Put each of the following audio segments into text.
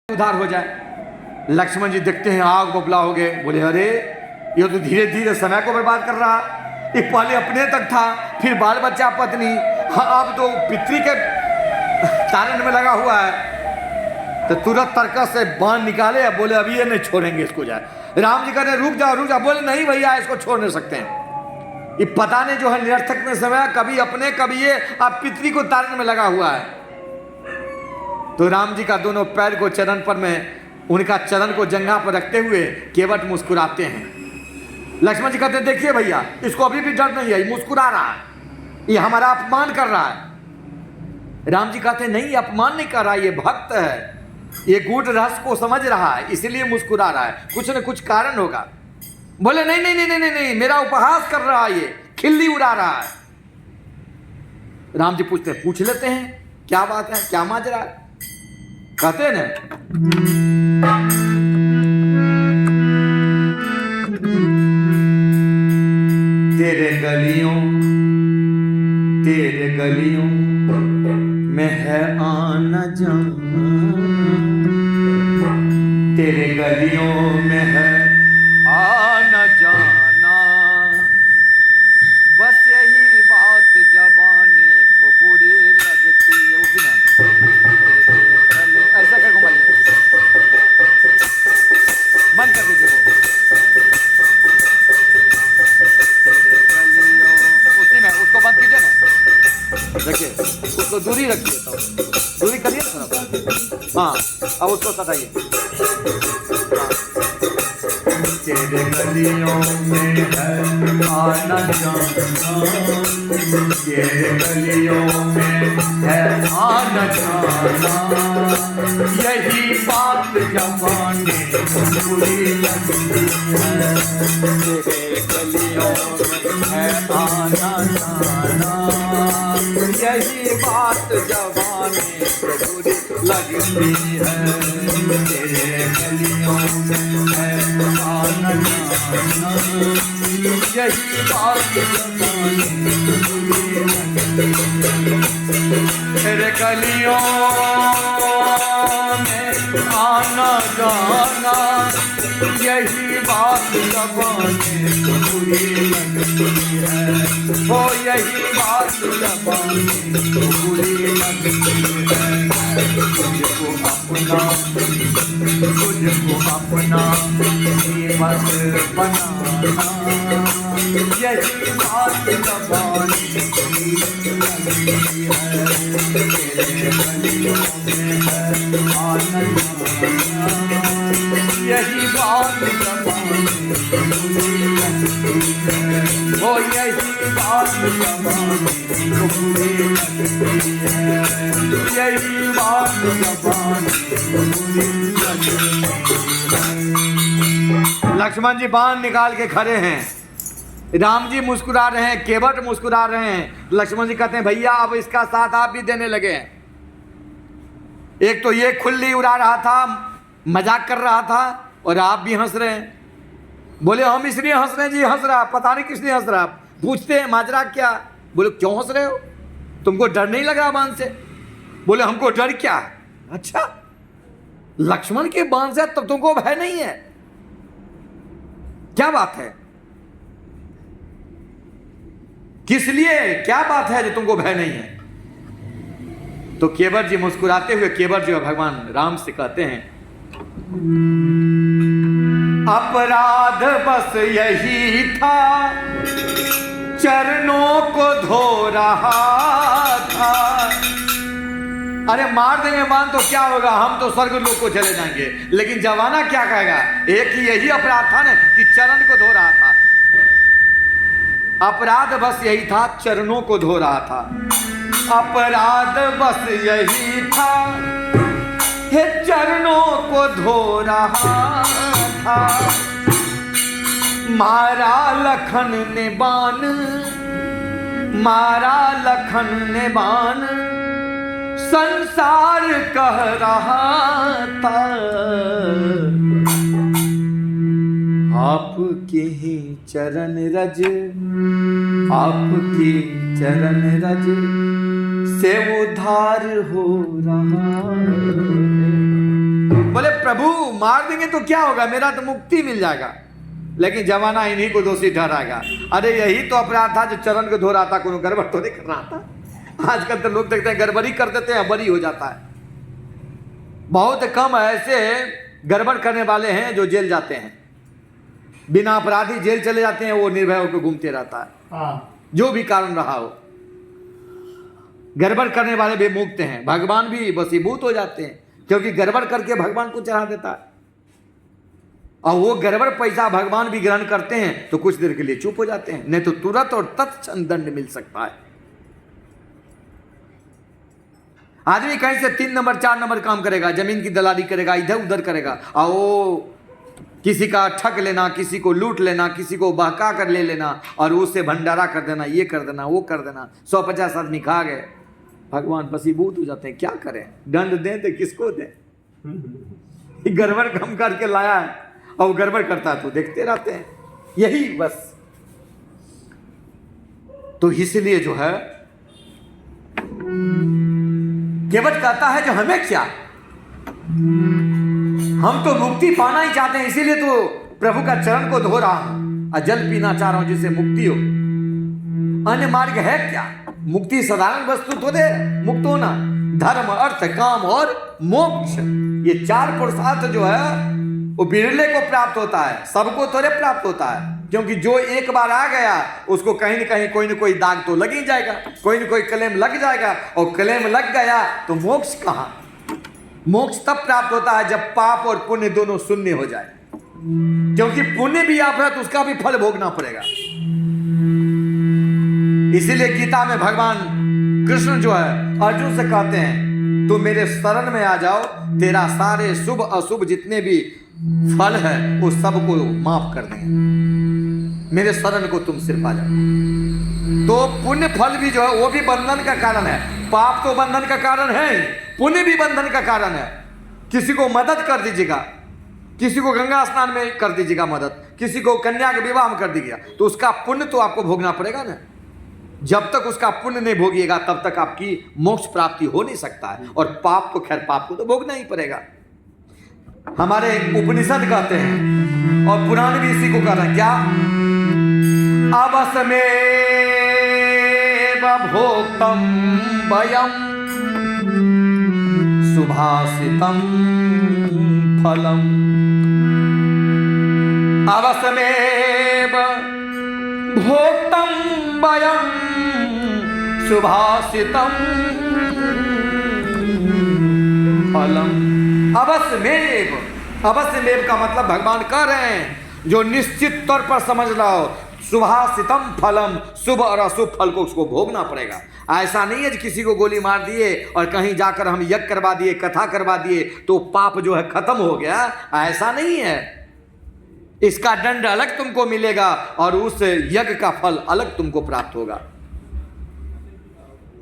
उधार हो जाए। लक्ष्मण जी देखते हैं आग बबला हो गए, बोले अरे ये तो धीरे धीरे समय को बर्बाद कर रहा, ये पहले अपने तक था, फिर बाल बच्चा पत्नी, हाँ अब तो पितरी के तारण में लगा हुआ है। तो तुरंत तर्कस से बाण निकाले, बोले अभी ये नहीं छोड़ेंगे इसको जाए। राम जी कहते रुक जाओ रुक जाओ, बोले नहीं भैया इसको छोड़ नहीं सकते हैं, ये पता नहीं जो है निरर्थक में समय, कभी अपने कभी ये अब पितरी को तारण में लगा हुआ है। तो राम जी का दोनों पैर को चरण पर में उनका चरण को जंघा पर रखते हुए केवट मुस्कुराते हैं। लक्ष्मण जी कहते देखिए भैया इसको अभी भी डर नहीं है, ये मुस्कुरा रहा है, ये हमारा अपमान कर रहा है। राम जी कहते नहीं अपमान नहीं कर रहा, ये भक्त है, ये गूढ़ रहस्य को समझ रहा है इसलिए मुस्कुरा रहा है, कुछ न कुछ कारण होगा। बोले नहीं नहीं नहीं नहीं नहीं, नहीं मेरा उपहास कर रहा है, ये खिल्ली उड़ा रहा है। राम जी पूछते हैं पूछ लेते हैं क्या बात है, क्या माजरा है। कहते हैं ना तेरे गलियों में है आना जाना, तेरे गलियों में है आना जाना, बस यही बात जबाने को बुरी लगती है। ऐसा कर घुमाइए, बंद कर दीजिए वो, तेरे गलियों उसी में उसको बंद कीजिए ना, देखिए उसको दूरी रखिए, तो दूरी करिए ना थोड़ा, हाँ अब उसको सटाइए। तेरे गलियों में है आना जाना, तेरे गलियों में है आना जाना, यही बात जमाने को बुरी लगती है। तेरे गलियों में है आना जाना, यही बात जमाने को बुरी लगती है। तेरे गलियों में है आना जाना, यही बात जमाने को बुरी लगती है। तेरे गलियों में आना जाना, यही बात जबाने को बुरी लगती है, हो यही बात जबाने को बुरी लगती है। तुझको अपना बस बनाना, यही बात जबाने को बुरी लगती है। तेरे गलियों में है आना जाना, यही बात जबाने को बुरी लगती है, वो यही बात जबाने को बुरी लगती है, यही बात जबाने को बुरी लगती है। लक्ष्मण जी बाण निकाल के खड़े हैं, राम जी मुस्कुरा रहे हैं, केवट मुस्कुरा रहे हैं। लक्ष्मण जी कहते हैं भैया अब इसका साथ आप भी देने लगे हैं। एक तो ये खुल्ली उड़ा रहा था, मजाक कर रहा था, और आप भी हंस रहे हैं। बोले हम इसलिए हंस रहे हैं जी, हंस रहा पता नहीं किसने हंस रहा। पूछते हैं माजरा क्या, बोले क्यों हंस रहे हो, तुमको डर नहीं लग रहा बाण से। बोले हमको डर क्या है। अच्छा लक्ष्मण के बाण से तब तुमको भय नहीं है, क्या बात है, किस लिए, क्या बात है जो तुमको भय नहीं है। तो केवट जी मुस्कुराते हुए केवट जी भगवान राम से कहते हैं अपराध बस यही था, चरणों को धो रहा था। अरे मार देंगे बाण तो क्या होगा, हम तो स्वर्ग लोक को चले जाएंगे, लेकिन जमाना क्या कहेगा। एक ही यही अपराध था ना कि चरण को धो रहा था, अपराध बस यही था चरणों को धो रहा था, अपराध बस यही था हे चरणों को धो रहा था। मारा लखन ने बाण, मारा लखन ने बाण, संसार कह रहा था। आपके ही चरण रज, आपके चरण रज से उद्धार हो रहा है। बोले प्रभु मार देंगे तो क्या होगा, मेरा तो मुक्ति मिल जाएगा। लेकिन जमाना इन्हीं को दोषी ठहराएगा। अरे यही तो अपराध था जो चरण को धो रहा था, कोई गड़बड़ तो नहीं कर रहा था। आजकल तो लोग देखते हैं गड़बड़ी कर देते हैं, बरी हो जाता है। बहुत कम ऐसे गड़बड़ करने वाले हैं जो जेल जाते हैं। बिना अपराधी जेल चले जाते हैं, वो निर्भय होकर घूमते रहता है। जो भी कारण रहा हो, गड़बड़ करने वाले भी मुक्त हैं। भगवान भी वशीभूत हो जाते हैं, क्योंकि गड़बड़ करके भगवान को चढ़ा देता है। और वो गड़बड़ पैसा भगवान भी ग्रहण करते हैं तो कुछ देर के लिए चुप हो जाते हैं, नहीं तो तुरंत और तत्क्षण दंड मिल सकता है। आदमी कहीं से 3 नंबर 4 नंबर काम करेगा, जमीन की दलाली करेगा, इधर उधर करेगा, और वो किसी का ठग लेना, किसी को लूट लेना, किसी को बहका कर ले लेना, और उससे भंडारा कर देना, ये कर देना, वो कर देना। 150 आदमी खा गए, भगवान वशीभूत हो जाते हैं। क्या करें, दंड दें तो किसको दें? गड़बड़ कम करके लाया है और गड़बड़ करता है तो देखते रहते हैं, यही बस। तो इसलिए जो है केवट कहता है जो हमें क्या, हम तो मुक्ति पाना ही चाहते हैं, इसीलिए तो प्रभु का चरण को धो रहा हूं और जल पीना चाह रहा हूं जिससे मुक्ति हो। अन्य मार्ग है क्या? मुक्ति साधारण वस्तु तो दे मुक्त होना, धर्म अर्थ काम और मोक्ष, ये 4 पुरुषार्थ जो है वो बिरले को प्राप्त होता है, सबको थोड़े प्राप्त होता है। क्योंकि जो एक बार आ गया उसको कहीं न कहीं कोई न कोई दाग तो लग ही जाएगा, कोई न कोई क्लेम लग जाएगा, और क्लेम लग गया तो मोक्ष कहां? मोक्ष तब प्राप्त होता है जब पाप और पुण्य दोनों शून्य हो जाए, क्योंकि पुण्य भी आप है तो उसका भी फल भोगना पड़ेगा। इसीलिए गीता में भगवान कृष्ण जो है अर्जुन से कहते हैं, तुम मेरे शरण में आ जाओ, तेरा सारे शुभ अशुभ जितने भी फल है वो सबको माफ कर देंगे, मेरे शरण को तुम सिर पा जाओ। तो पुण्य फल भी जो है वो भी बंधन का कारण है। पाप तो बंधन का कारण है, पुण्य भी बंधन का कारण है। किसी को मदद कर दीजिएगा, किसी को गंगा स्नान में कर दीजिएगा मदद, किसी को कन्या के विवाह में कर दीजिएगा, तो उसका पुण्य तो आपको भोगना पड़ेगा ना। जब तक उसका पुण्य नहीं भोगिएगा तब तक आपकी मोक्ष प्राप्ति हो नहीं सकता है। और पाप तो खैर पाप को तो भोगना ही पड़ेगा। हमारे उपनिषद कहते हैं और पुराण भी इसी को कह रहे हैं, क्या? अवसमेव भोक्तम वयम सुभाषितम फलम। अवसमेव भोक्तम वयम सुभाषितम फलम। अवश्यमेव, अवश्यमेव का मतलब भगवान कह रहे हैं जो निश्चित तौर पर समझ लो, सुभाषितम फलम, शुभ और अशुभ फल को उसको भोगना पड़ेगा। ऐसा नहीं है कि किसी को गोली मार दिए और कहीं जाकर हम यज्ञ करवा दिए, कथा करवा दिए तो पाप जो है खत्म हो गया, ऐसा नहीं है। इसका दंड अलग तुमको मिलेगा और उस यज्ञ का फल अलग तुमको प्राप्त होगा।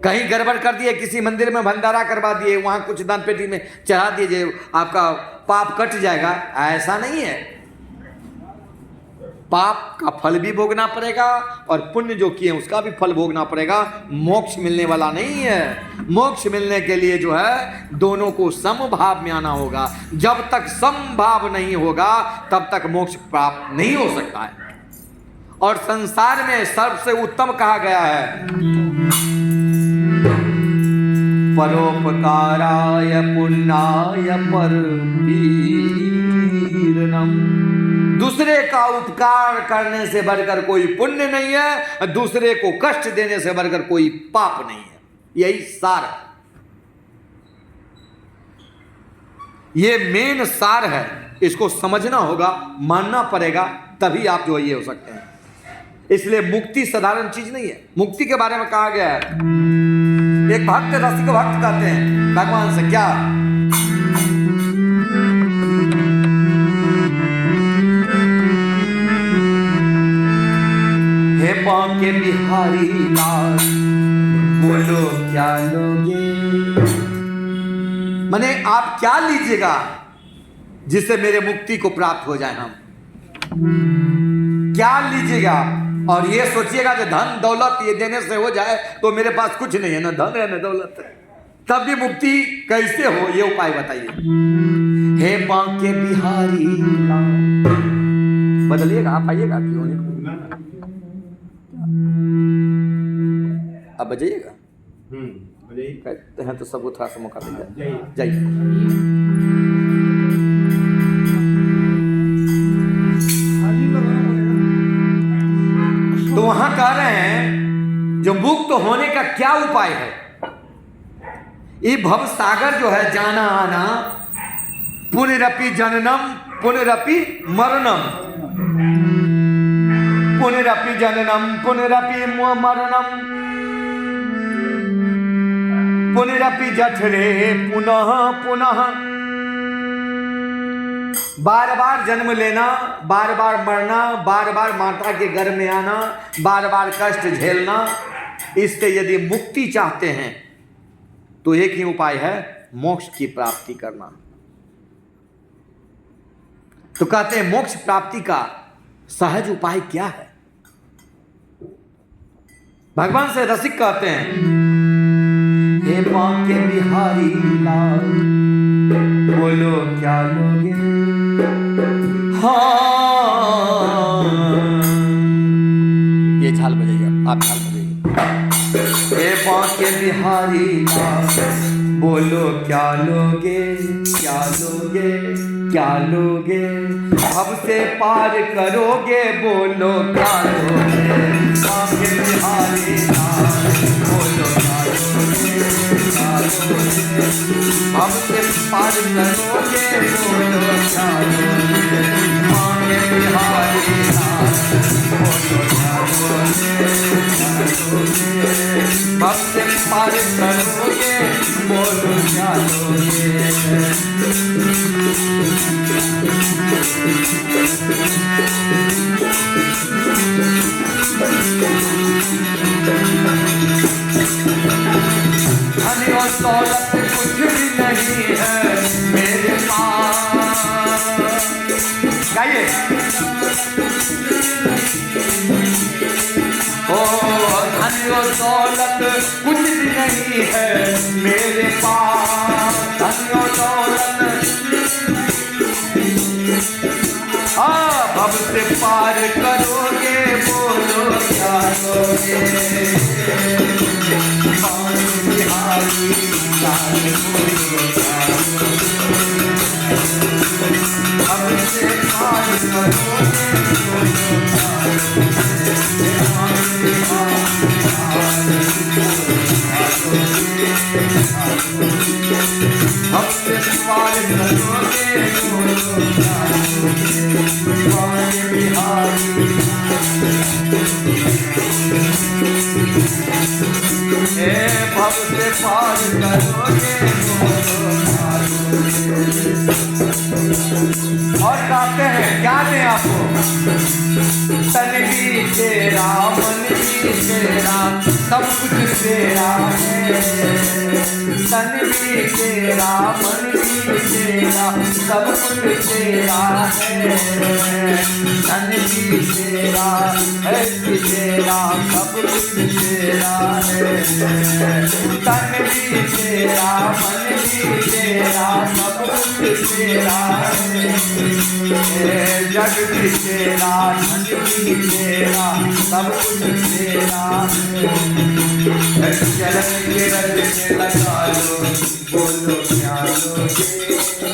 कहीं गड़बड़ कर दिए, किसी मंदिर में भंडारा करवा दिए, वहां कुछ दान पेटी में चढ़ा दीजिए, आपका पाप कट जाएगा, ऐसा नहीं है। पाप का फल भी भोगना पड़ेगा और पुण्य जो किए उसका भी फल भोगना पड़ेगा। मोक्ष मिलने वाला नहीं है। मोक्ष मिलने के लिए जो है दोनों को समभाव में आना होगा। जब तक समभाव नहीं होगा तब तक मोक्ष प्राप्त नहीं हो सकता है। और संसार में सबसे उत्तम कहा गया है परोपकाराय पुण्याय परवीरनम। दूसरे का उपकार करने से बढ़कर कोई पुण्य नहीं है, दूसरे को कष्ट देने से बढ़कर कोई पाप नहीं है। यही सार है, ये मेन सार है। इसको समझना होगा, मानना पड़ेगा, तभी आप जो है ये हो सकते हैं। इसलिए मुक्ति साधारण चीज नहीं है। मुक्ति के बारे में कहा गया है, एक भक्त रसिक भक्त कहते हैं भगवान से, क्या? हे बांके बिहारी लाल बोलो क्या लोगे, माने आप क्या लीजिएगा जिससे मेरे मुक्ति को प्राप्त हो जाए। हम क्या लीजिएगा? और ये सोचिएगा कि धन दौलत ये देने से हो जाए तो मेरे पास कुछ नहीं है, ना धन है ना दौलत है, तब भी मुक्ति कैसे हो, ये उपाय बताइए। हे बांके बिहारी लाल। बदलिएगा, आप आइएगा, क्यों नहीं? अब बजाइएगा, कहते हैं तो सबको थोड़ा सा मौका दीजिए। जाइए। तो वहां कह रहे हैं जो मुक्त होने का क्या उपाय है? ये भव सागर जो है, जाना आना, पुनरपि जननम पुनरपि मरणम, पुनरपि जननम पुनरपि मरणम, पुनरपि जठरे पुनः पुनः। बार बार जन्म लेना, बार बार मरना, बार बार माता के गर्भ में आना, बार बार कष्ट झेलना। इससे यदि मुक्ति चाहते हैं तो एक ही उपाय है, मोक्ष की प्राप्ति करना। तो कहते हैं मोक्ष प्राप्ति का सहज उपाय क्या है? भगवान से रसिक कहते हैं, हे बांके बिहारी लाल, बोलो क्या लोगे? हाँ, ये झाल बजाइए, आप झाल बजाइए। हे बांके बिहारी लाल, बोलो क्या लोगे? क्या लोगे? क्या लोगे? भव से पार करोगे, बोलो क्या लोगे? बांके बिहारी लाल, बोलो क्या लोगे? क्या लोगे? भव से पार करोगे, बोलो क्या लोगे? बांके बिहारी लाल, बोलो क्या लोगे? क्या लोगे? भव से पार करोगे, बोलो क्या लोगे? धन और दौलत कुछ भी नहीं है मेरे पास। गाइए। ओ धन और दौलत कुछ भी नहीं है मेरे पास। धन और दौलत भव से पार करोगे, बोलो क्या लोगे? बिहारी लाल, बोलो क्या लोगे? भव से पार करोगे, बोलो क्या लोगे? भव से पार करोगे, बोलो क्या लोगे? बिहारी भव से पार करोगे, और कहते हैं क्या दें आपको? तन भी तेरा, मन भी तेरा, सब कुछ तेरा है। तन भी तेरा, मन भी तेरा, सब कुछ तेरा है। तन भी तेरा, है भी तेरा, सब कुछ तेरा है। तन भी तेरा, मन भी तेरा, सब कुछ तेरा है। जग भी तेरा, धन भी तेरा, सब कुछ तेरा है। चरण के रज में लगा लो, बोलो क्या लोगे?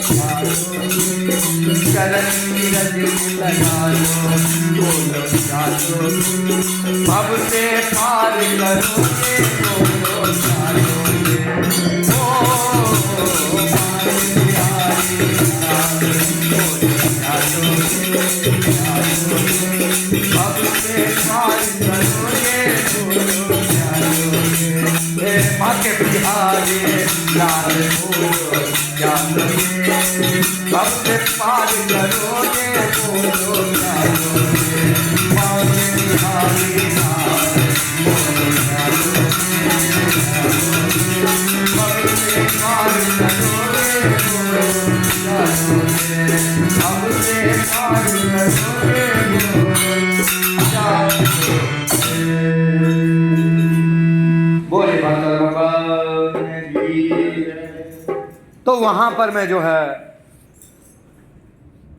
क्या लोगे? चरण की रज में लगा लो, बोलो क्या लोगे? भव से पार करोगे, बोलो क्या लोगे? बिहारी लाल, बोलो क्या लोगे? क्या लोगे? भव से पार करोगे, बोलो क्या लोगे? बांके बिहारी लाल, बोलो क्या लोगे? भव से पार करोगे, बोलो क्या लोगे? बांके बिहारी लाल, बोलो क्या लोगे? भव से पार करोगे, बोलो क्या लोगे? भव से पार करोगे, बोलो क्या लोगे? बोले भगवान की। तो वहां पर मैं जो है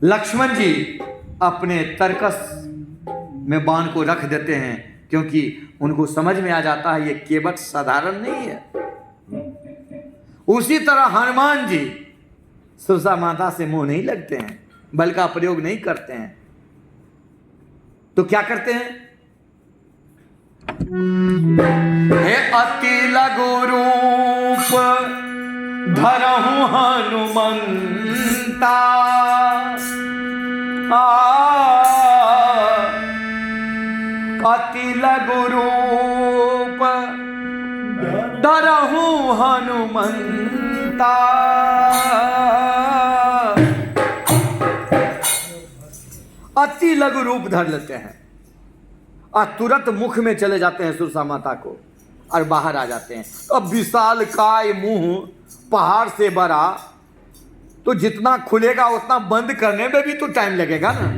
लक्ष्मण जी अपने तरकस में बाण को रख देते हैं, क्योंकि उनको समझ में आ जाता है ये केवट साधारण नहीं है। उसी तरह हनुमान जी सुरसा माता से मुंह नहीं लगते हैं, बल का प्रयोग नहीं करते हैं। तो क्या करते हैं? हे अति लघु रूप धरहु हनुमंता, अति लघु रूप धरहु हनुमंता, अति लघु रूप धर लेते हैं और तुरंत मुख में चले जाते हैं सुरसा माता को और बाहर आ जाते हैं। अब विशाल काय मुंह पहाड़ से बड़ा, तो जितना खुलेगा उतना बंद करने में भी तो टाइम लगेगा ना।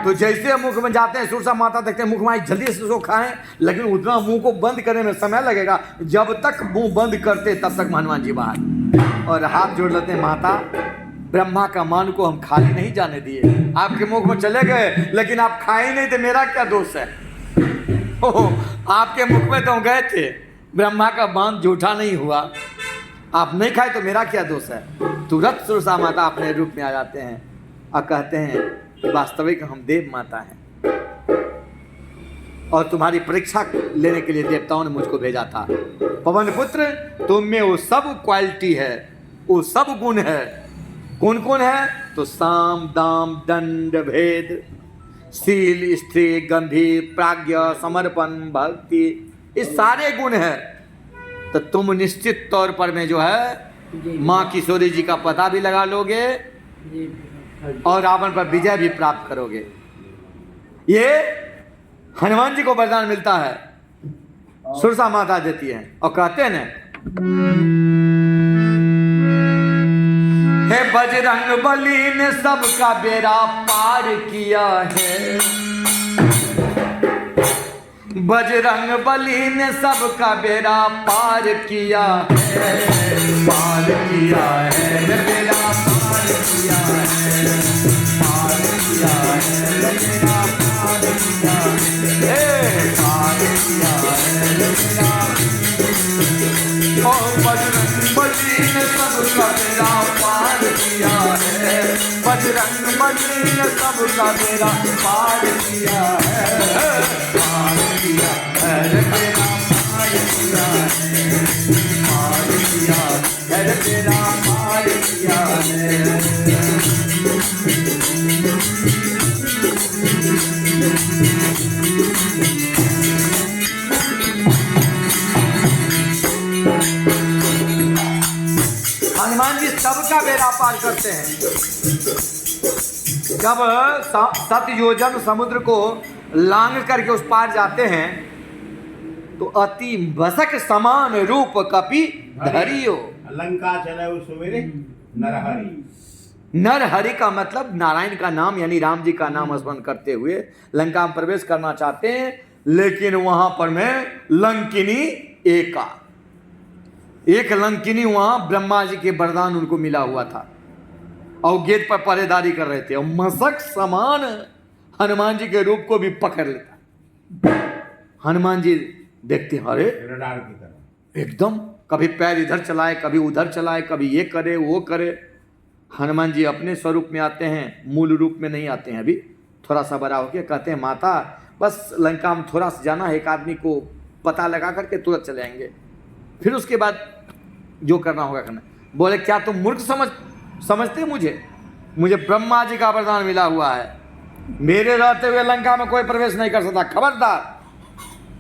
तो जैसे मुख में जाते हैं सुरसा माता देखते हैं मुख में जल्दी से उसको खाएं, लेकिन उतना मुंह को बंद करने में समय लगेगा। जब तक मुंह बंद करते तब तक हनुमान जी बाहर और हाथ जोड़ लेते हैं, माता ब्रह्मा का मान को हम खाली नहीं जाने दिए, आपके मुख में चले गए लेकिन आप खाए नहीं थे, मेरा क्या दोष है? आपके मुख में तो गए थे, ब्रह्मा का मान झूठा नहीं हुआ, आप नहीं खाए तो मेरा क्या दोष है? तुरंत सुरसा माता अपने रूप में आ जाते हैं और कहते हैं कि वास्तविक हम देव माता हैं और तुम्हारी परीक्षा लेने के लिए देवताओं ने मुझको भेजा था। पवन पुत्र, तुम में वो सब क्वालिटी है, वो सब गुण है। कौन कौन है? तो साम दाम दंड भेद शील स्त्री गंभीर प्राज्ञ समर्पण भक्ति, ये सारे गुण है। तो तुम निश्चित तौर पर में जो है माँ किशोरी जी का पता भी लगा लोगे और रावण पर विजय भी प्राप्त करोगे। ये हनुमान जी को वरदान मिलता है, सुरसा माता देती है और कहते हैं ना, हे बजरंग बली ने सबका बेड़ा पार किया है, बजरंग बली ने सबका बेड़ा पार किया है, पार किया है, बेड़ा पार किया है, पार किया है, बेड़ा पार किया है, पार किया है, बेड़ा। और बजरंग बली ने सबका बेड़ा पार किया है, बजरंग बली ने सबका बेड़ा पार किया है, पार किया है, बेड़ा पार किया है, पार किया है, बेड़ा पार किया है। हनुमान जी सबका बेड़ा पार करते हैं। जब 7 योजन समुद्र को लांग करके उस पार जाते हैं तो अति बसक समान रूप कपि धरियो। लंका चले सवेरे नरहरि। नरहरि का मतलब नारायण का नाम यानी राम जी का नाम स्मरण करते हुए लंका में प्रवेश करना चाहते हैं, लेकिन वहां पर में लंकिनी एक लंकिनी वहां ब्रह्मा जी के वरदान उनको मिला हुआ था और गेट पर पहरेदारी कर रहे थे और मशक समान हनुमान जी के रूप को भी पकड़ लेता। हनुमान जी देखते हैं, अरे रडार की तरह एकदम कभी पैर इधर चलाए कभी उधर चलाए, कभी ये करे वो करे। हनुमान जी अपने स्वरूप में आते हैं, मूल रूप में नहीं आते हैं। अभी थोड़ा सा बड़ा होकर कहते हैं, माता बस लंका में थोड़ा सा जाना है, एक आदमी को पता लगा करके तुरंत चले आएंगे, फिर उसके बाद जो करना होगा करना। बोले क्या तुम मूर्ख समझते मुझे ब्रह्मा जी का वरदान मिला हुआ है, मेरे रहते हुए लंका में कोई प्रवेश नहीं कर सकता, खबरदार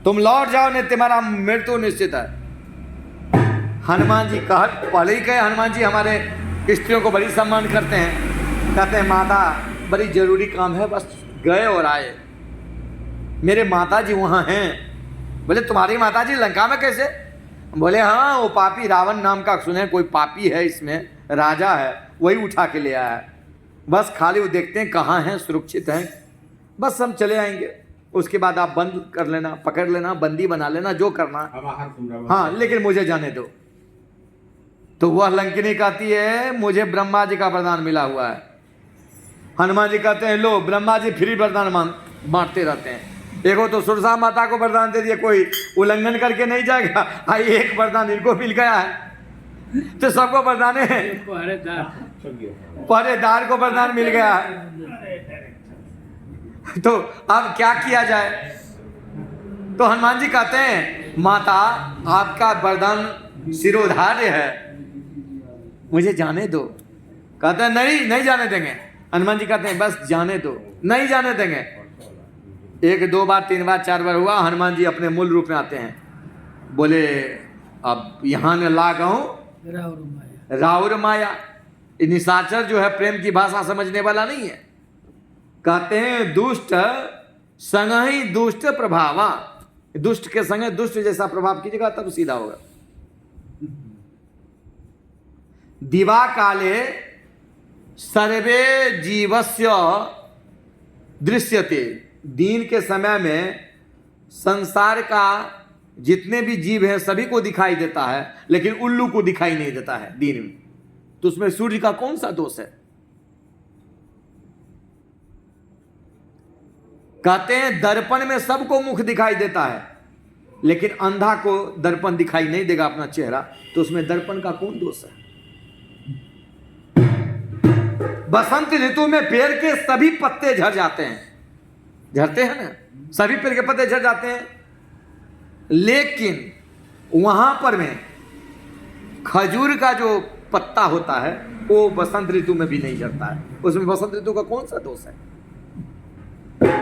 तुम लौट जाओ नहीं तुम्हारा मृत्यु निश्चित है। हनुमान जी पहले ही कहे, हनुमान जी हमारे स्त्रियों को बड़ी सम्मान करते हैं, कहते हैं माता बड़ी जरूरी काम है, बस गए और आए, मेरे माता जी वहाँ हैं। बोले तुम्हारी माता जी लंका में कैसे? बोले हाँ, वो पापी रावण नाम का सुने कोई पापी है, इसमें राजा है, वही उठा के ले आया है, बस खाली वो देखते हैं कहाँ हैं, सुरक्षित हैं, बस हम चले आएंगे, उसके बाद आप बंद कर लेना, पकड़ लेना, बंदी बना लेना, जो करना, हाँ लेकिन मुझे जाने दो। तो वह लंकिनी कहती है मुझे ब्रह्मा जी का वरदान मिला हुआ है, हनुमान जी कहते हैं लो ब्रह्मा जी फ्री वरदान बांटते रहते हैं। देखो तो सुरसा माता को वरदान दे दिए, कोई उल्लंघन करके नहीं जाएगा। एक वरदान इनको मिल गया है तो सबको वरदान है, पहरेदार को वरदान मिल गया है। तो अब क्या किया जाए? तो हनुमान जी कहते हैं माता आपका वरदान शिरोधार्य है, मुझे जाने दो। कहते हैं नहीं जाने देंगे। हनुमान जी कहते हैं बस जाने दो, नहीं जाने देंगे। 1 2 बार 3 बार 4 बार हुआ, हनुमान जी अपने मूल रूप में आते हैं। बोले अब यहाँ न लागहूं राउर माया। निशाचर जो है प्रेम की भाषा समझने वाला नहीं है। कहते हैं दुष्ट संग ही दुष्ट प्रभावा, दुष्ट के संग दुष्ट जैसा प्रभाव कीजिएगा तब सीधा होगा। दिवा काले सर्वे जीवस्य दृश्यते। दिन के समय में संसार का जितने भी जीव हैं सभी को दिखाई देता है, लेकिन उल्लू को दिखाई नहीं देता है दिन में। तो उसमें सूर्य का कौन सा दोष है? कहते हैं दर्पण में सबको मुख दिखाई देता है, लेकिन अंधा को दर्पण दिखाई नहीं देगा अपना चेहरा, तो उसमें दर्पण का कौन दोष है? बसंत ऋतु में पेड़ के सभी पत्ते झड़ जाते हैं, झड़ते हैं ना, सभी पेड़ के पत्ते झड़ जाते हैं, लेकिन वहां पर में खजूर का जो पत्ता होता है वो बसंत ऋतु में भी नहीं झड़ता है। उसमें बसंत ऋतु का कौन सा दोष है?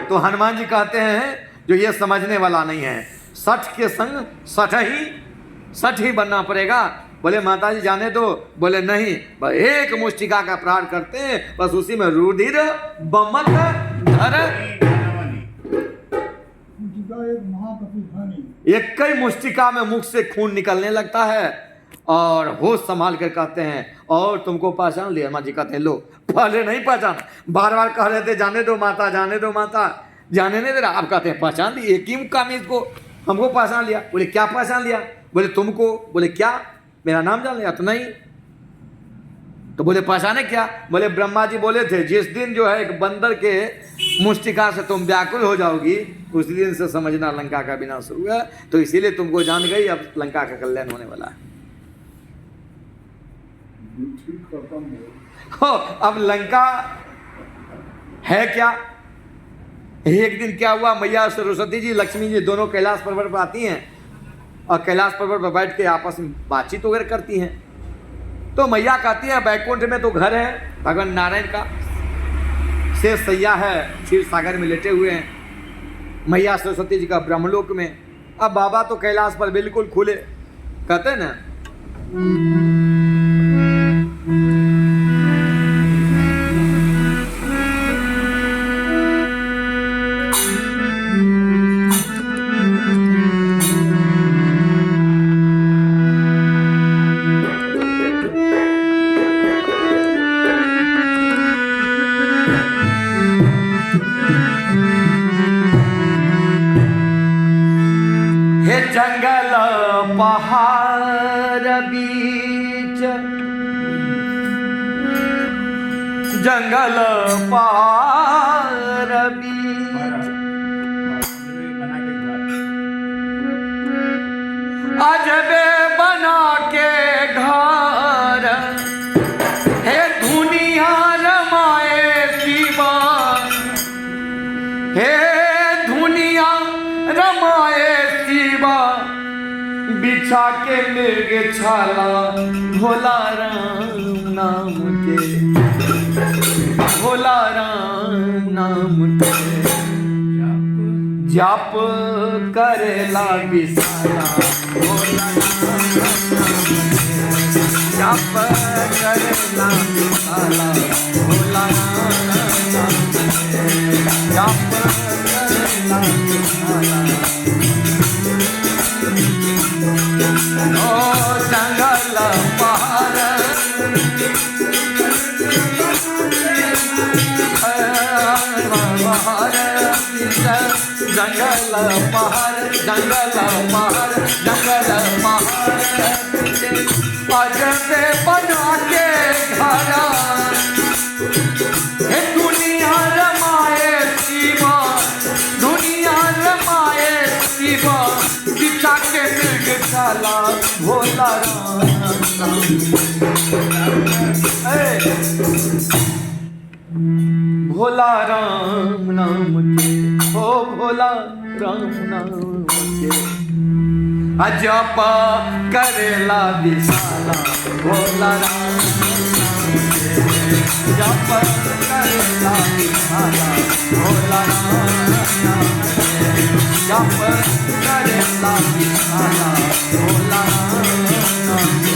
तो हनुमान जी कहते हैं जो ये समझने वाला नहीं है, सठ के संग सठ ही बनना पड़ेगा। बोले माता जी जाने दो। बोले नहीं, बस एक मुष्टिका का प्रहार करते हैं, बस उसी में रुधिर बमक धर एक ही मुष्टिका में मुख से खून निकलने लगता है और होश संभाल कर कहते हैं और तुमको पहचान लिया? हनुमान जी कहते हैं लो पहले नहीं पहचान, बार बार कह रहे थे जाने दो माता जाने दो माता, जाने नहीं दे रहा। आप कहते हैं पहचान ली, एक ही काम इसको हमको पहचान लिया। बोले क्या पहचान लिया? बोले तुमको। बोले क्या मेरा नाम जान लिया? तो नहीं। तो बोले पहचाने क्या? बोले ब्रह्मा जी बोले थे जिस दिन जो है एक बंदर के मुष्टिका से तुम व्याकुल हो जाओगी उस दिन से समझना लंका का विनाश शुरू है। तो इसीलिए तुमको जान गई, अब लंका का कल्याण होने वाला है। हो अब लंका है क्या? एक दिन क्या हुआ, मैया सरस्वती जी लक्ष्मी जी दोनों कैलाश पर्वत पर आती हैं और कैलाश पर्वत पर बैठ के आपस में बातचीत वगैरह करती हैं। तो मैया कहती है बैकुंठ में तो घर है भगवान नारायण का, शेष सैया है क्षीर सागर में लेटे हुए हैं, मैया सरस्वती जी का ब्रह्मलोक में। अब बाबा तो कैलाश पर बिल्कुल खुले, कहते हैं ना जंगल पहाड़ बीच, जंगल पहाड़ बीच अजबे बना के घर, हे दुनिया रमाए शिवा, हे दुनिया रमाए शिवा, बिछा के मृग छाला भोला राम नाम के, भोला राम नाम के जप करेला विशाला, भोला जप करेला विशाला, भोला जप करेला विशाला। ओ जंगल पहाड़ जंगल पहाड़ जंगल पहाड़ जंगल पहाड़ अजबे बना के घरा, हे दुनिया भोला राम नाम के, ओ भोला राम नाम के, अजप करेला विशाला, भोला राम नाम के, जप करेला विशाला, भोला राम नाम के, जप करेला विशाला, भोला राम नाम के।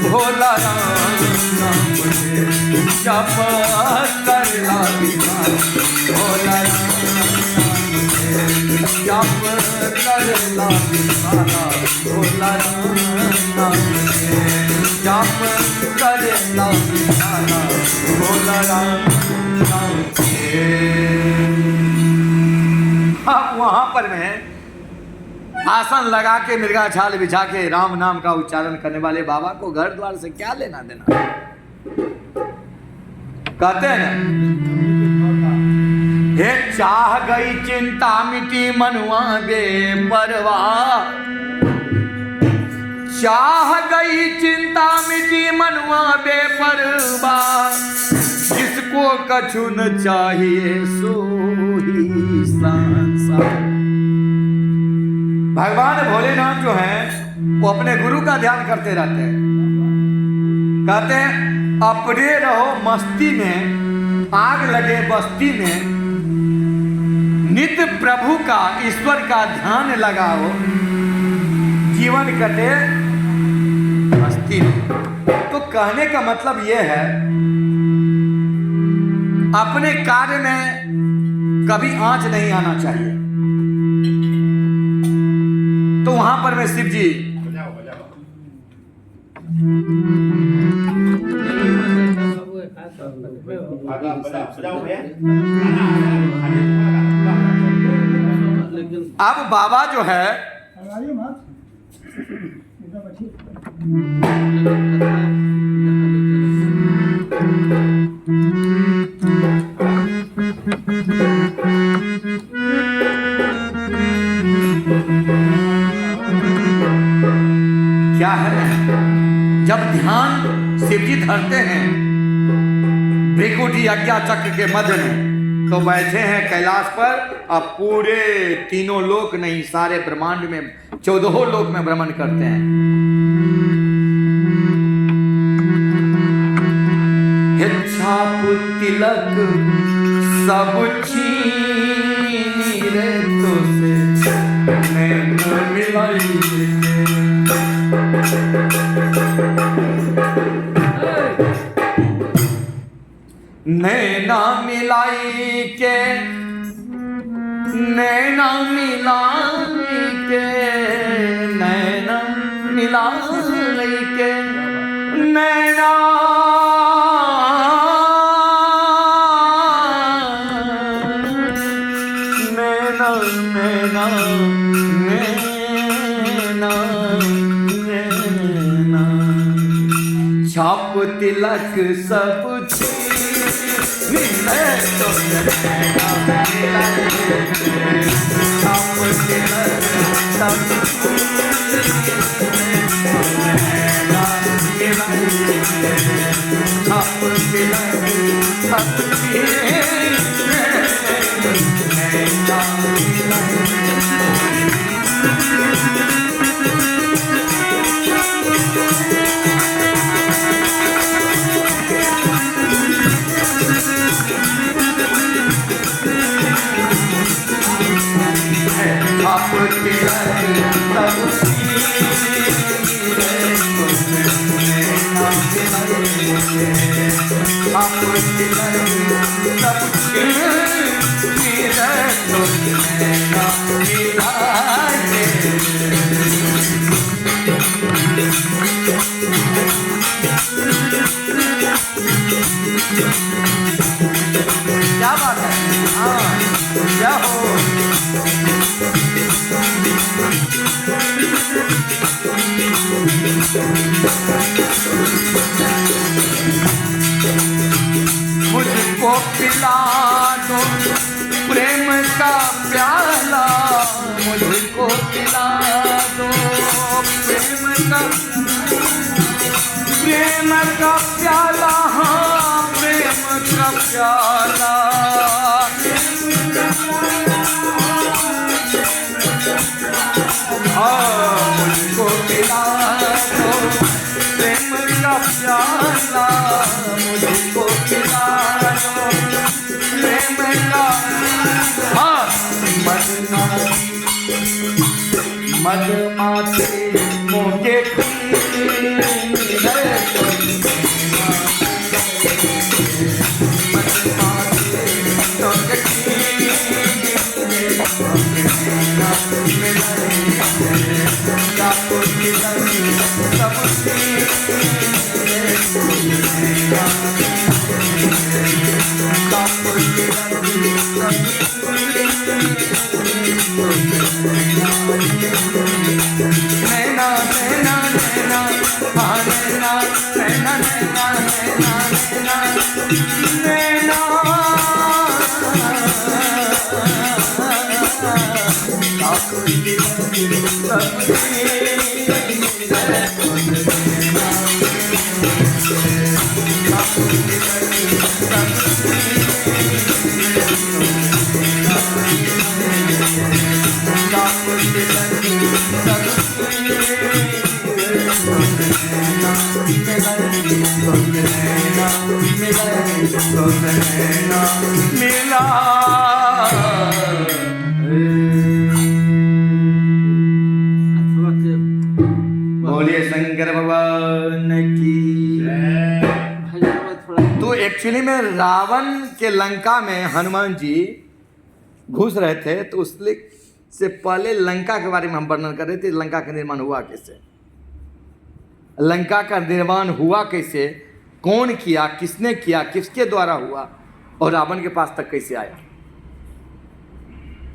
भोला राम नाम के, जप करेला विशाला, भोला राम नाम के, जप करेला विशाला, भोला राम नाम के, जप करेला विशाला, भोला राम नाम के। अब वहां पर मैं आसन लगा के मृगा छाल बिछा के राम नाम का उच्चारण करने वाले बाबा को घर द्वार से क्या लेना देना। कहते हैं हे चाह गई चिंता मिटी मनुआ बेपरवाह, चाह गई चिंता मिटी मनुआ बेपरवाह, जिसको कछु न चाहिए सो ही संसार। भगवान भोलेनाथ जो हैं वो अपने गुरु का ध्यान करते रहते हैं। कहते हैं अपने रहो मस्ती में, आग लगे बस्ती में, नित्य प्रभु का ईश्वर का ध्यान लगाओ, जीवन कटे मस्ती में। तो कहने का मतलब यह है अपने कार्य में कभी आंच नहीं आना चाहिए। तो वहां पर मैं शिव जी अब बाबा जो है क्या है, जब ध्यान शिवजी धरते हैं भृकुटी आज्ञा चक्र के मध्य में, तो बैठे हैं कैलाश पर। अब पूरे तीनों लोक नहीं, सारे ब्रह्मांड में 14 लोक में भ्रमण करते हैं। छाप तिलक सब छीनी रे तो से नैना मिलाई, नैना मिलाई के, नैना मिलाई के, नैना मिलाई के, नैना नैना नैना नैना नैना, छाप तिलक सब तो नैना छाप तिलक सब नैना छाप तिलक सब क्या बात है। हाँ पिला दो, प्रेम का प्याला, हाँ प्रेम का प्याला, हाँ मुझको पिला दो प्रेम का प्याला, मुझको पिला दो प्रेम का, हाँ मदमाते मोके नैना नैना नैना, हाँ नैना नैना नैना नैना नैना मिला। बोलिए शंकर भगवान की। तो एक्चुअली में रावण के लंका में हनुमान जी घुस रहे थे, तो उससे से पहले लंका के बारे में हम वर्णन कर रहे थे। लंका का निर्माण हुआ कैसे, लंका का निर्माण हुआ कैसे, कौन किया, किसने किया, किसके द्वारा हुआ, और रावण के पास तक कैसे आया,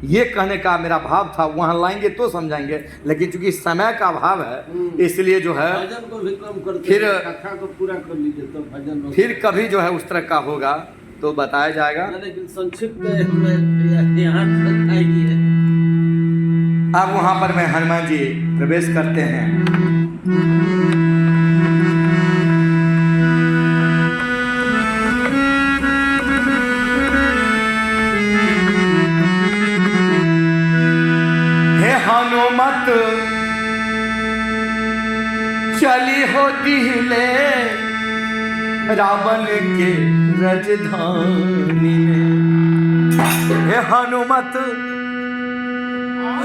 ये कहने का मेरा भाव था। वहां लाएंगे तो समझाएंगे, लेकिन चूंकि समय का अभाव है इसलिए जो है भजन को भी कम करते फिर हैं, कथा को पूरा कर लीजिए तो भजन हो। फिर कभी जो है उस तरह का होगा तो बताया जाएगा। लेकिन संक्षिप्त में हमें यहाँ तक आएगी है। अब वहां पर मैं हनुमान जी प्रवेश करते हैं। हनुमत चली हो दिले रावण के राजधानी में, हे हनुमत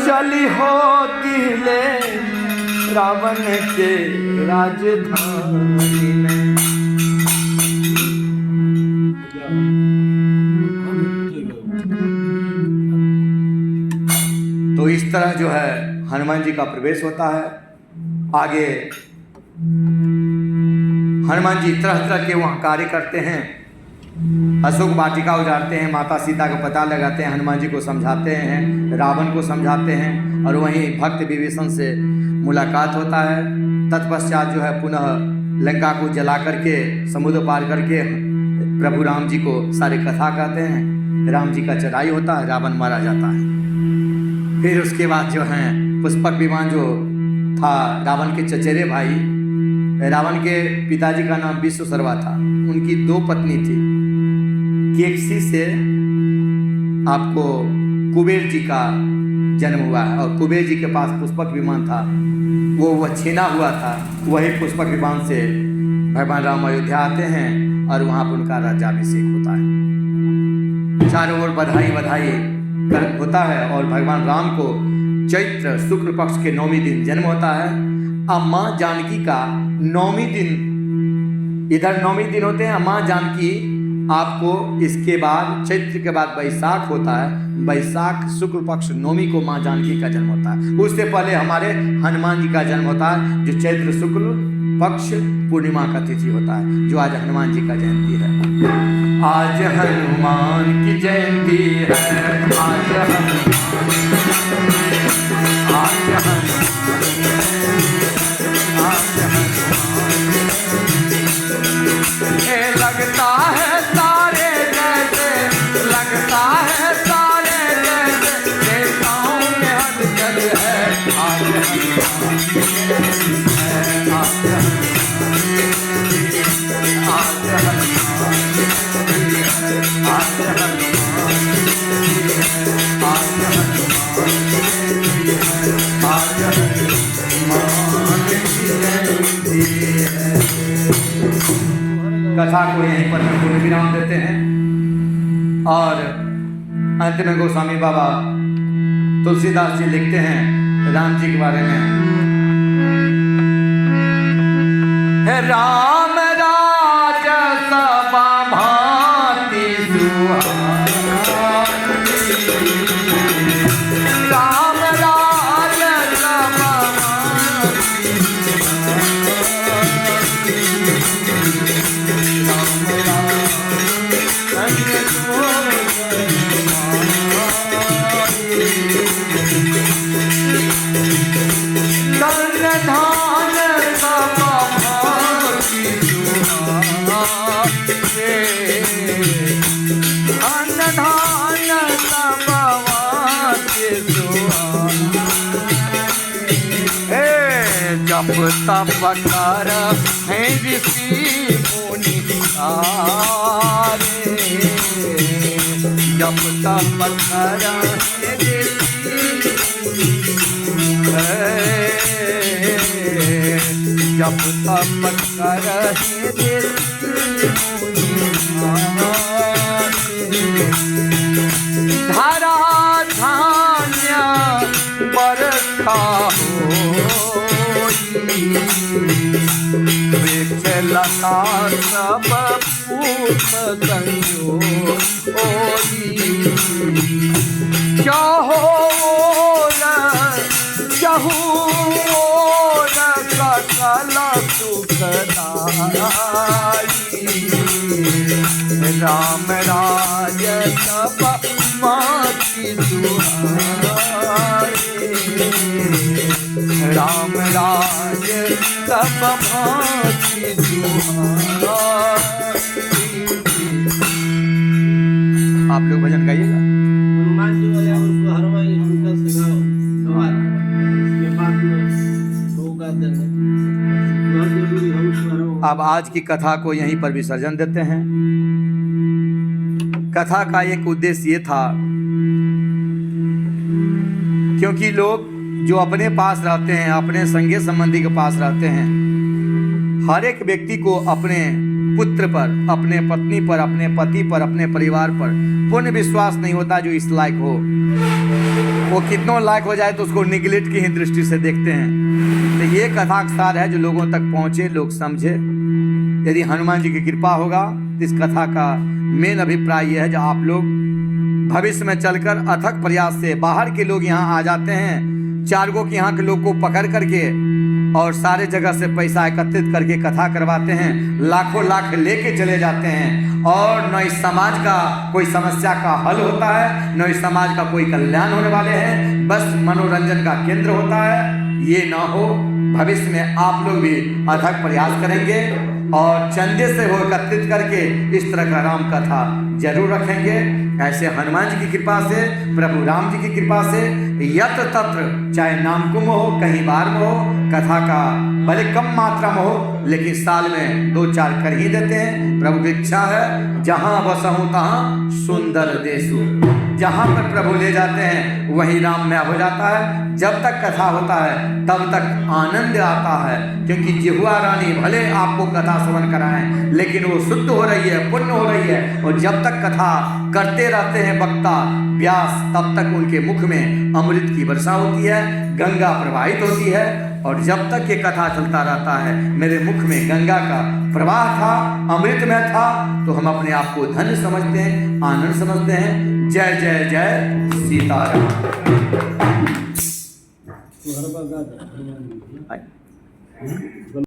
चली हो दिले रावण के राजधानी में। तो इस तरह जो है हनुमान जी का प्रवेश होता है। आगे हनुमान जी तरह तरह के वहाँ कार्य करते हैं। अशोक वाटिका उजाड़ते हैं, माता सीता का पता लगाते हैं, हनुमान जी को समझाते हैं, रावण को समझाते हैं, और वहीं भक्त विभीषण से मुलाकात होता है। तत्पश्चात जो है पुनः लंका को जला करके समुद्र पार करके प्रभु राम जी को सारी कथा कहते हैं। राम जी का चढ़ाई होता है, रावण मारा जाता है। फिर उसके बाद जो है पुष्पक विमान जो था, रावण के चचेरे भाई, रावण के पिताजी का नाम विश्वशर्मा था, उनकी 2 पत्नी थी। केकसी से आपको कुबेर जी का जन्म हुआ है, और कुबेर जी के पास पुष्पक विमान था, वो छीना हुआ था। वही पुष्पक विमान से भगवान राम अयोध्या आते हैं और वहाँ पर उनका राज्याभिषेक होता है। चारों ओर बधाई बधाई होता है, और भगवान राम को चैत्र शुक्ल पक्ष के 9वें दिन जन्म होता है। अब माँ जानकी का 9वें दिन, इधर 9वें दिन होते हैं, माँ जानकी आपको इसके बाद चैत्र के बाद बैसाख होता है। बैसाख शुक्ल पक्ष 9वीं को माँ जानकी का जन्म होता है। उससे पहले हमारे हनुमान जी का जन्म होता है, जो चैत्र शुक्ल पक्ष पूर्णिमा का तिथि होता है, जो आज हनुमान जी का जयंती है। आज हनुमान की जयंती है, आज हनुमान, आज लगता है सारे जैसे, लगता है सारे जैसे, देवताओं में हलचल है, आज हनुमान कथा को यहीं पर हम पूर्ण विराम देते हैं और अंत में गोस्वामी बाबा तुलसीदास जी लिखते हैं राम जी के बारे में, राम राज सबा भांति सुहानी, राम राज सबा जप तप कर है ऋषि मुनि सारे, जप तप कर है ऋषि जप तप कर है ऋषि धारा धान्य बरखा वृक्ष लता सब पुष्प संजो सकल सुखदाई, राम राज सब माति सुहाई, राम राज सब भांति सुहाई। आप लोग भजन गाइएगा। हनुमान जी वाले उसको हर वही उनका सिखाओ सवाल, इसके बाद में वो गाते हैं बहुत जरूरी हम उसको। अब आज की कथा को यहीं पर विसर्जन देते हैं। कथा का एक उद्देश्य ये था, क्योंकि लोग जो अपने पास रहते हैं, अपने संगी संबंधी के पास रहते हैं, हर एक व्यक्ति को अपने पुत्र पर, अपने पत्नी पर, अपने पति पर, अपने परिवार पर पूर्ण विश्वास नहीं होता जो इस लायक हो। वो कितनों लायक हो जाए तो उसको निगलेक्ट की ही दृष्टि से देखते हैं। तो ये कथा सार है जो लोगों तक पहुंचे, लोग समझे। यदि हनुमान जी की कृपा होगा तो इस कथा का मेन अभिप्राय यह है जो आप लोग भविष्य में चलकर अथक प्रयास से बाहर के लोग यहाँ आ जाते हैं, चारगो के यहाँ के लोग को पकड़ करके और सारे जगह से पैसा एकत्रित करके कथा करवाते हैं, लाखों लाख लेके चले जाते हैं और न इस समाज का कोई समस्या का हल होता है, न इस समाज का कोई कल्याण होने वाले हैं, बस मनोरंजन का केंद्र होता है। ये ना हो, भविष्य में आप लोग भी अथक प्रयास करेंगे और चंदे से हो एकत्रित करके इस तरह का राम कथा जरूर रखेंगे। ऐसे हनुमान जी की कृपा से, प्रभु राम जी की कृपा से यत्र तत्र, चाहे नामकुम हो, कहीं बार में हो, कथा का भले कम मात्रा में हो लेकिन साल में 2-4 कर ही देते हैं। प्रभु की इच्छा है जहाँ बसहूँ तहाँ सुंदर देशु, जहाँ पर प्रभु ले जाते हैं वहीं राममय हो जाता है। जब तक कथा होता है तब तक आनंद आता है, क्योंकि जिह्वा रानी भले आपको कथा श्रवण कराएं लेकिन वो शुद्ध हो रही है, पुण्य हो रही है। और जब तक कथा करते रहते हैं वक्ता व्यास, तब तक उनके मुख में अमृत की वर्षा होती है, गंगा प्रवाहित होती है। और जब तक ये कथा चलता रहता है, मेरे मुख में गंगा का प्रवाह था, अमृत में था, तो हम अपने आप को धन्य समझते हैं, आनंद समझते हैं। जय जय जय सीताराम।